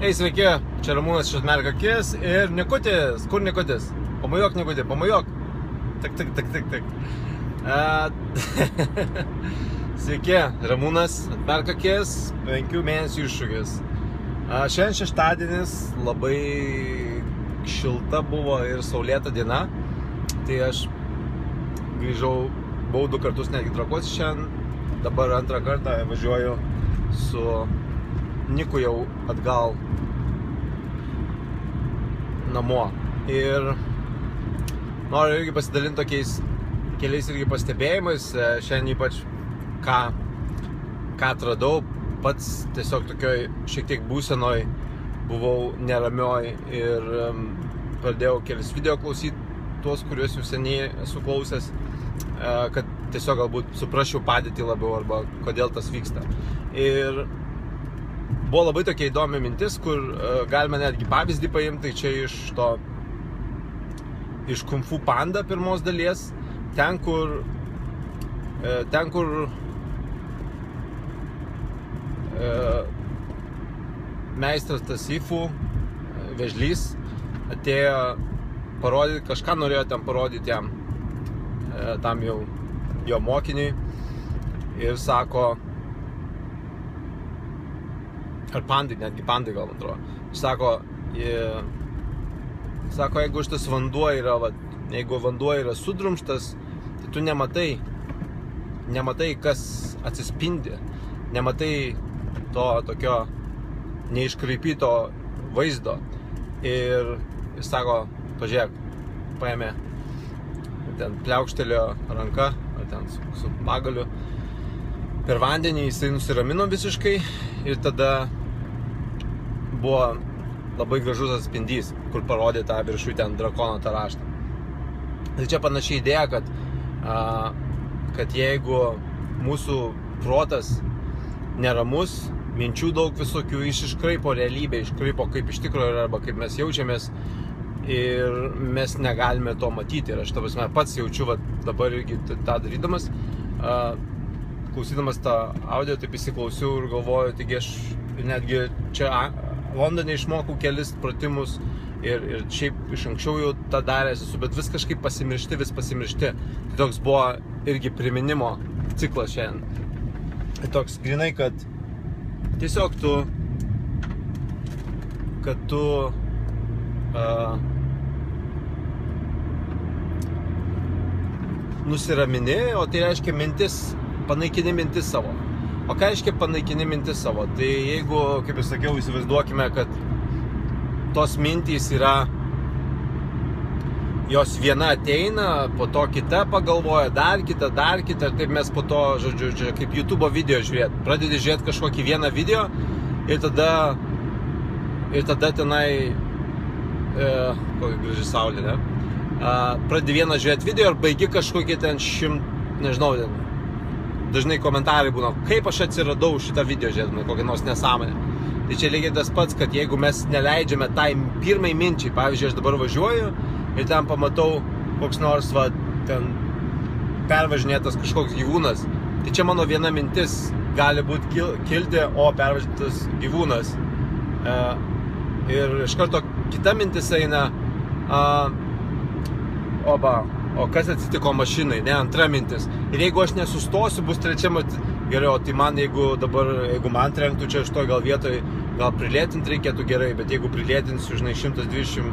Ei, sveiki, čia Ramūnas iš Atmerk akis ir Nikutis. Kur Nikutis? Pamajok, Nikutį, pamajok. Tak. Sveiki, Ramūnas, Atmerk akis, 5 mėnesių iššūkis. Šiandien šeštadienis, labai šilta buvo ir saulėta diena. Tai aš grįžau, buvau 2 kartus netgi Trakuose šiandien. Dabar antrą kartą važiuoju su Niku jau atgal namo. Ir noriu irgi pasidalinti tokiais keliais irgi pastebėjimais. Šiandien ypač ką atradau, pats tiesiog tokioj šiek tiek būsenoj buvau neramioj ir pradėjau kelis video klausyti, tuos, kuriuos jau seniai esu klausęs, kad tiesiog galbūt suprasčiau padėtį labiau arba kodėl tas vyksta. Ir buvo labai tokia įdomi mintis, kur galime netgi pavyzdį paimti, tai čia iš Kung Fu Panda pirmos dalies, ten kur meistras tas Sifu, vėžlys, atėjo parodyti, kažką norėjo ten parodyti jam, tam jau jo mokiniui, ir sako, ar pandai, netgi pandai gal atrodo, sako, jeigu šitas vanduo yra, jeigu vanduo yra sudrumštas, tai tu nematai, kas atsispindi, nematai to tokio neiškraipyto vaizdo. Ir jis sako, pažiūrėk, paėmė, ten pliaukštelėjo ranka, ar ten su pagaliu per vandenį, jisai nusiramino visiškai ir tada buvo labai gražus atspindys, kur parodė tą viršų ten drakono tą raštą. Tai čia panašiai idėja, kad jeigu mūsų protas neramus, minčių daug visokių, iškraipo realybę, iškraipo kaip iš tikrųjų yra, arba kaip mes jaučiamės, ir mes negalime to matyti. Ir aš pats jaučiu dabar irgi tą darydamas, klausydamas tą audio, taip įsiklausiau ir galvoju, taigi aš netgi čia Londone išmokau kelis pratimus ir šiaip iš anksčiau jau tą daręs esu, bet vis kažkaip vis pasimiršti. Tai toks buvo irgi priminimo ciklas šiandien. Tai toks grinai, kad tiesiog tu nusiramini, o tai reiškia panaikini mintis savo. O ką reiškia panaikini mintis savo? Tai jeigu, kaip ir sakiau, įsivaizduokime, kad tos mintys yra, jos viena ateina, po to kita pagalvoja, dar kita, ir taip mes po to, žodžiu, kaip YouTube video žiūrėt. Pradedi žiūrėti kažkokį vieną video ir tada tenai, kokia graži saulė, ne? Pradedi vieną žiūrėti video ir baigi kažkokį ten nežinau, dažnai komentarai būna, kaip aš atsiradau šitą video žiūrėdami, kokią nors nesąmonę. Tai čia lygiai tas pats, kad jeigu mes neleidžiame tai pirmai minčiai, pavyzdžiui, aš dabar važiuoju ir ten pamatau koks nors, ten pervažinėtas kažkoks gyvūnas, tai čia mano viena mintis gali būti kilti, o pervažinėtas gyvūnas. Ir iš karto kita mintis eina, o kas atsitiko mašinai, ne, antra mintis. Ir jeigu aš nesustosiu, bus trečia gerai, o tai man, jeigu man trenktų čia iš to gal vietoj, gal prilėtinti reikėtų gerai, bet jeigu prilėtinsiu, žinai, 120,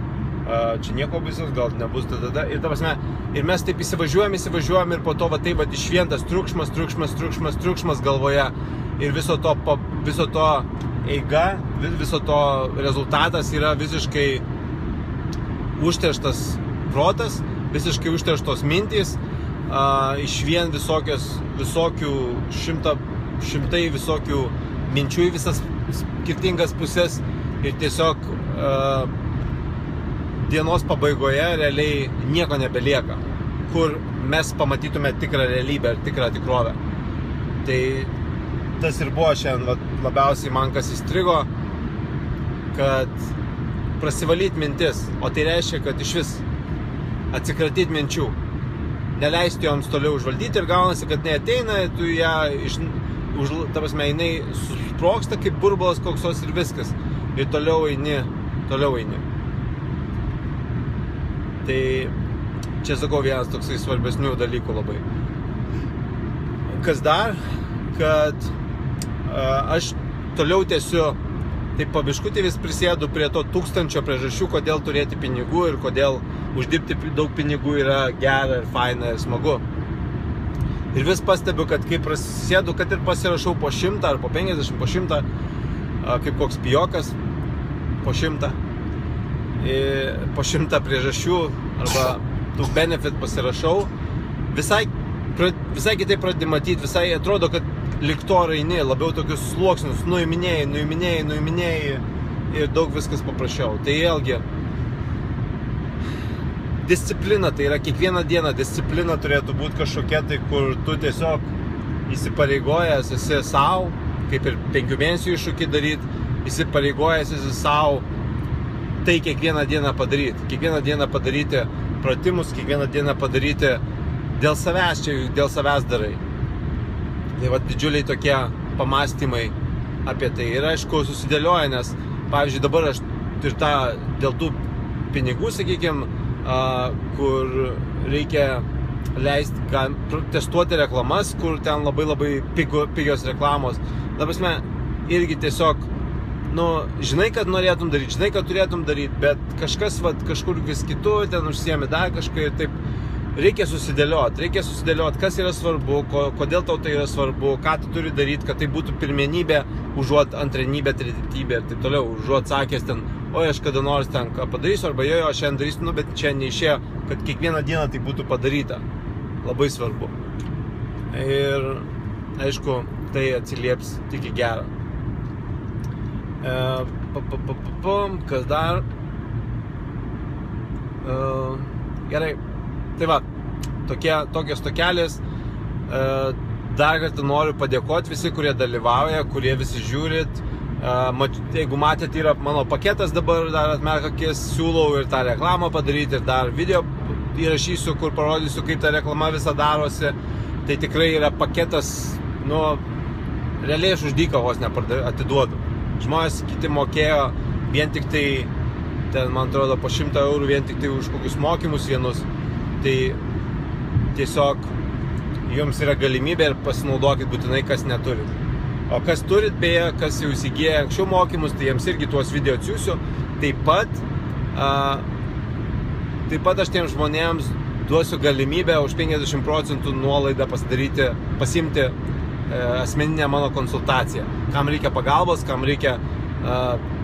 čia nieko baisaus, gal nebus tada. Ir ta prasme, ir mes taip įsivažiuojam ir po to taip iš vien tas triukšmas galvoje. Ir viso to eiga, viso to rezultatas yra visiškai užterštas protas, visiškai užterštos mintys, iš vien šimtai visokių minčių į visas skirtingas pusės, ir tiesiog dienos pabaigoje realiai nieko nebelieka, kur mes pamatytume tikrą realybę ir tikrą tikrovę. Tai tas ir buvo šiandien labiausiai man kas įstrigo, kad prasivalyti mintis, o tai reiškia, kad iš vis atsikratyti minčių, neleisti joms toliau užvaldyti, ir gaunasi, kad neateina, tu ją ta prasme, jinai susprogsta kaip burbulas koksos ir viskas. Ir toliau eini. Tai čia sakau vienas toksai svarbesnių dalykų labai. Kas dar, kad aš toliau tęsiu, taip pabiškutį vis prisėdu prie to 1000 priežasčių, kodėl turėti pinigų ir kodėl uždirbti daug pinigų yra gera ir faina ir smagu. Ir vis pastebiu, kad kai prasėdu, kad ir pasirašau po 100 ar po 50, po 100, kaip koks pijokas, po 100 priežasčių arba tų benefit pasirašau, visai kitaip pradedi matyti, visai atrodo, kad lik to eini, labiau tokius sluoksnius, nuiminėjai ir daug viskas paprasčiau. Tai vėlgi, disciplina, tai yra kiekvieną dieną disciplina turėtų būti kažkokia, tai kur tu tiesiog įsipareigojęs esi savo, kaip ir 5 mėnesių iššūkį daryti, įsipareigojęs esi savo tai kiekvieną dieną padaryti pratimus, kiekvieną dieną padaryti dėl savęs, čia dėl savęs darai. Tai va didžiuliai tokie pamastymai apie tai. Ir aišku, susidėlioja, nes, pavyzdžiui, dabar aš ir tą dėl tų pinigų, sakykime, kur reikia leisti, testuoti reklamas, kur ten labai pigios reklamos. Ta prasme, irgi tiesiog, žinai, kad norėtum daryti, žinai, kad turėtum daryti, bet kažkas, kažkur vis kitur, ten užsiemi dar kažką ir taip. Reikia susidėlioti, kas yra svarbu, kodėl tau tai yra svarbu, ką tu turi daryti, kad tai būtų pirmenybė, užuot antrenybė, tretytybė ir taip toliau, užuot sakęs ten, oi, aš kada nors ten ką padarysiu, arba jo, aš šiandien darysiu, bet čia neišėjo, kad kiekvieną dieną tai būtų padaryta. Labai svarbu. Ir, aišku, tai atsilieps tik į gerą. Kas dar? Gerai. Tai va, tokios tokelės. Dar kartą noriu padėkoti visi, kurie dalyvauja, kurie visi žiūrit. Jeigu matėt, yra mano paketas dabar, dar atmerk akis, siūlau ir tą reklamą padaryti, ir dar video įrašysiu, kur parodysiu, kaip ta reklama visa darosi. Tai tikrai yra paketas, realiai aš už dyką vos atiduodu. Žmonės kiti mokėjo vien tik tai, ten, man atrodo, po 100 eurų vien tik tai už kokius mokymus vienus. Tai tiesiog jums yra galimybė ir pasinaudokit būtinai, kas neturit. O kas turit, beje, kas jau įsigiję anksčiau mokymus, tai jiems irgi tuos video atsiųsiu. Taip pat aš tiems žmonėms duosiu galimybę už 50% nuolaidą pasimti asmeninę mano konsultaciją. Kam reikia pagalbos, kam reikia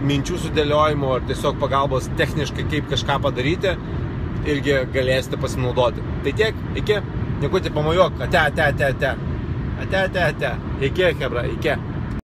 minčių sudėliojimo ar tiesiog pagalbos techniškai, kaip kažką padaryti, irgi galėsite pasinaudoti. Tai tiek, iki, niekutį pamojuok, ate. Iki, hebra, iki.